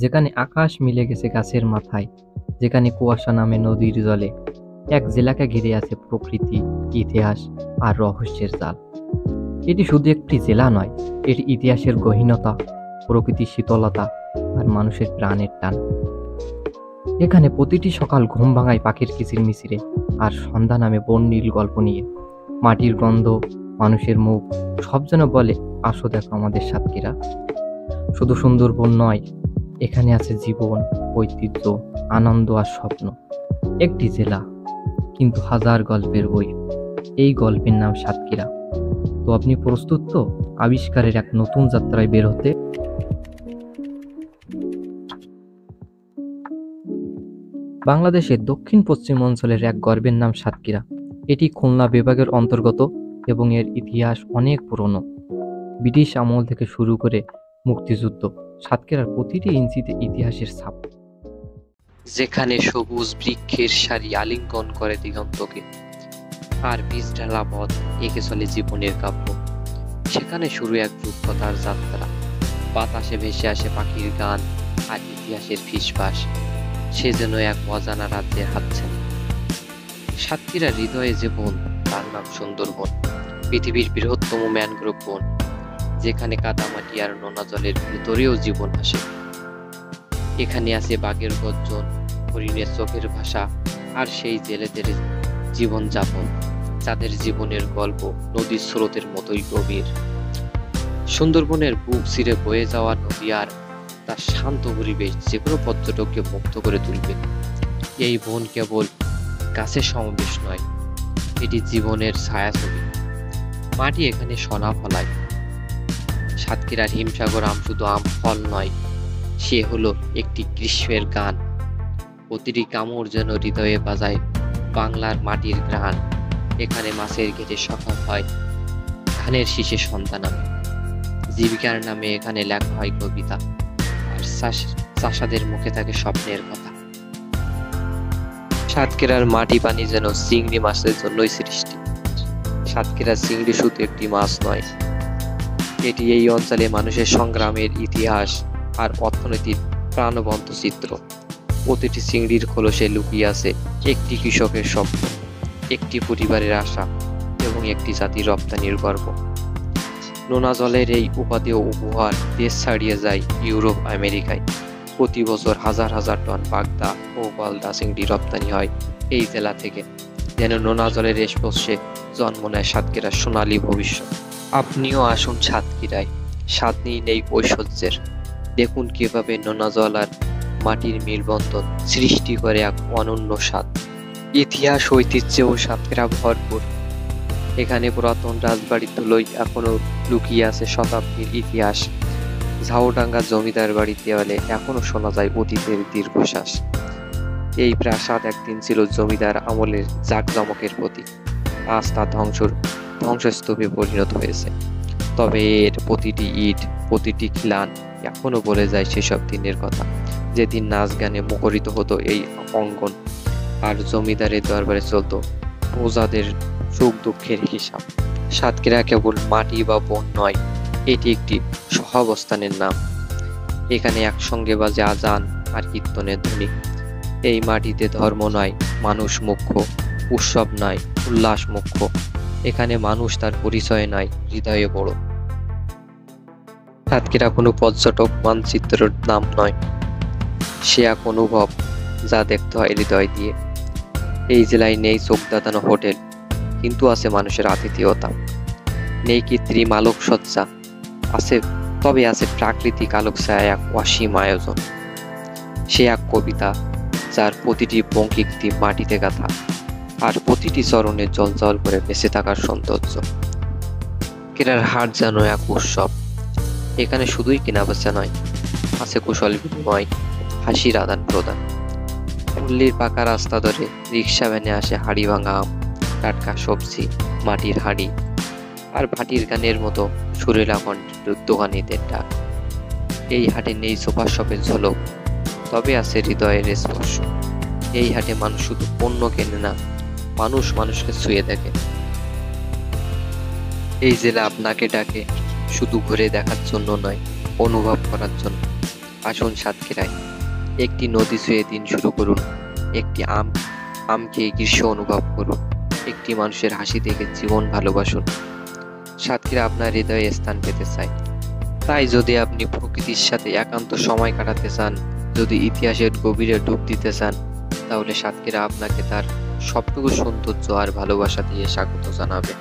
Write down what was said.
যেখানে আকাশ মিলে গেছে গাছের মাথায়, যেখানে কুয়াশা নামে নদীর জলে, এক জেলাকে ঘিরে আছে প্রকৃতি, ইতিহাস আর রহস্যের জাল। এটি শুধু একটি জেলা নয়, এটি ইতিহাসের গহীনতা, প্রকৃতির শীতলতা আর মানুষের প্রাণের টান। এখানে প্রতিটি সকাল ঘুম ভাঙায় পাখির কিচিরমিচিরে, আর সন্ধ্যা নামে বর্ণিল গল্প নিয়ে। মাটির গন্ধ, মানুষের মুখ, সব যেন বলে, আসো দেখো আমাদের সাতক্ষীরা। শুধু সুন্দরবন নয়, এখানে আছে জীবন, ঐতিহ্য, আনন্দ আর স্বপ্ন। একটি জেলা, কিন্তু হাজার গল্পের বই। এই গল্পের নাম সাতক্ষীরা। তো আপনি প্রস্তুত তো আবিষ্কারের এক নতুন যাত্রায় বের হতে? বাংলাদেশের দক্ষিণ পশ্চিম অঞ্চলের এক গর্বের নাম সাতক্ষীরা। এটি খুলনা বিভাগের অন্তর্গত এবং এর ইতিহাস অনেক পুরনো। ব্রিটিশ আমল থেকে শুরু করে মুক্তিযুদ্ধ, সাতক্ষীরার প্রতিটি ইঞ্চিতে ইতিহাসের ছাপ। যেখানে সবুজ বৃক্ষের সারি আলিঙ্গন করে দিগন্তকে, আর বীজ ঢালা পথ এঁকে চলে জীবনের কাব্য। সেখানে শুরু এক রূপকথার যাত্রা। বাতাসে ভেসে আসে পাখির গান আর ইতিহাসের ফিসফাস। সে যেন এক অজানা রাজ্যের হাতছানি। সাতক্ষীরার হৃদয়ে যে বন, তার নাম সুন্দরবন। পৃথিবীর বৃহত্তম ম্যানগ্রোভ বন, যেখানে কাদামাটি আর নোনা জলের ভেতরেও জীবন আসে। এখানে আছে বাঘের গর্জন, হরিণের চোখের ভাষা, আর সেই জেলেদের জীবনযাপন, যাদের জীবনের গল্প নদীর স্রোতের মতোই গভীর। সুন্দরবনের বুক চিরে বয়ে যাওয়া নদী আর তার শান্ত পরিবেশ যেকোনো পর্যটককে মুগ্ধ করে তুলবে। এই বন কেবল গাছের সমাবেশ নয়, এটি জীবনের ছায়াছবি। মাটি এখানে সোনা ফলায়। সাতক্ষীরার হিমসাগর আম শুধু আম ফল নয়, সে হলো একটি গ্রীষ্মের গান। প্রতিটি কামড় যেন হৃদয়ে বাজায় বাংলার মাটির ঘ্রাণ। এখানে মাছের ঘেটে সকাল হয়, ধানের শীষে সন্ধ্যা নামে। জীবিকার নামে এখানে লেখা হয় কবিতা, আর চাষাদের মুখে থাকে স্বপ্নের কথা। সাতক্ষীরার মাটি পানি যেন চিংড়ি মাছের জন্যই সৃষ্টি। সাতক্ষীরার চিংড়ি শুধু একটি মাছ নয়, এটি এই অঞ্চলে মানুষের সংগ্রামের ইতিহাস আর অর্থনীতির প্রাণবন্ত চিত্র। প্রতিটি চিংড়ির খোলসে লুকিয়ে আছে একটি কৃষকের স্বপ্ন, একটি পরিবারের আশা এবং একটি জাতির রপ্তানির গর্ব। নোনা জলের এই উপাদেয় উপহার দেশ ছাড়িয়ে যায় ইউরোপ, আমেরিকায়। প্রতি বছর হাজার হাজার টন বাগদা ও গলদা চিংড়ি রপ্তানি হয় এই জেলা থেকে। যেন নোনা জলের স্পর্শে জন্ম নেয় সাতক্ষীরার সোনালী ভবিষ্যৎ। আপনিও আসুন সাতক্ষীরায়, স্বাদ নিন এই ঐশ্বর্যের। দেখুন কিভাবে নোনা জল আর মাটির মেলবন্ধন সৃষ্টি করে এক অনন্য স্বাদ। ইতিহাস, ঐতিহ্য ও সাতক্ষীরা ভরপুর। এখানে পুরাতন রাজবাড়ির ধুলোয় এখনো লুকিয়ে আছে শতাব্দীর ইতিহাস। ঝাউডাঙ্গা জমিদার বাড়ির দেওয়ালে এখনো শোনা যায় অতীতের দীর্ঘশ্বাস। এই প্রাসাদ একদিন ছিল জমিদার আমলের জাঁকজমকের প্রতীক। আজ তা ধ্বংসস্তূপে পরিণত হয়েছে। তবে এর প্রতিটি ইট, প্রতিটি খিলান এখনো বলে যায় সেসব দিনের কথা, যেদিন নাচ গানে মুখরিত হতো এই অঙ্গন, আর জমিদারের দরবারে চলতো প্রজাদের সুখ দুঃখের হিসাব। সাতক্ষীরা কেবল মাটি বা বন নয়, এটি একটি সহাবস্থানের নাম। এখানে একসঙ্গে বাজে আজান আর কীর্তনের ধ্বনি। এই মাটিতে ধর্ম নয়, মানুষ মুখ্য। উৎসব নয়, উল্লাস মুখ্য। এখানে মানুষ তার পরিচয় নয়, হৃদয়ে বড়। সাতক্ষীরা কোনো পর্যটক মানচিত্রের নাম নয়, সে এক অনুভব যা দেখতে হয় হৃদয় দিয়ে। এই জেলায় নেই চোখ ধাঁধানো হোটেল, কিন্তু আছে মানুষের আতিথেয়তা। নেই কৃত্রিম আলোকসজ্জা, তবে আছে প্রাকৃতিক আলোকছায়া, এক অসীম আয়োজন। সে এক কবিতা, যার প্রতিটি পঙ্ক্তিটি মাটিতে গাঁথা, আর প্রতিটি চরণে জল করে বেঁচে থাকার সৌন্দর্য। কেরার হাট যেন এক উৎসব। এখানে শুধুই কেনাবেচা নয়, আছে কুশল বিনিময়, হাসির আদান প্রদান। পল্লীর পাকা রাস্তা ধরে রিক্সা ভ্যানে আসে হাড়ি ভাঙা আম, টাটকা সবজি, মাটির হাঁড়ি, আর ভাটির গানের মতো সুরেলা কণ্ঠের দোকানিদের ডাক। এই হাটে নেই সুপার শপের ঝলক, তবে আছে হৃদয়ের স্পর্শ। এই হাটে মানুষ শুধু পণ্য কেনে না, মানুষ মানুষকে ছুঁয়ে দেখে। এই জেলা আপনাকে ডাকে, শুধু ঘুরে দেখার জন্য নয়, অনুভব করার জন্য। আসুন সাতক্ষীরায় একটি নদী ছুঁয়ে দিন শুরু করুন, একটি আম খেয়ে গ্রীষ্ম অনুভব করুন, একটি মানুষের হাসি দেখে জীবন ভালোবাসুন। সাতক্ষীরা আপনার হৃদয়ে স্থান পেতে চায়। তাই যদি আপনি প্রকৃতির সাথে একান্ত সময় কাটাতে চান, যদি ইতিহাসের গভীরে ডুব দিতে চান, তাহলে সাতক্ষীরা আপনাকে তার সবটুকু সৌন্দর্য আর ভালোবাসা দিয়ে স্বাগত জানাবে।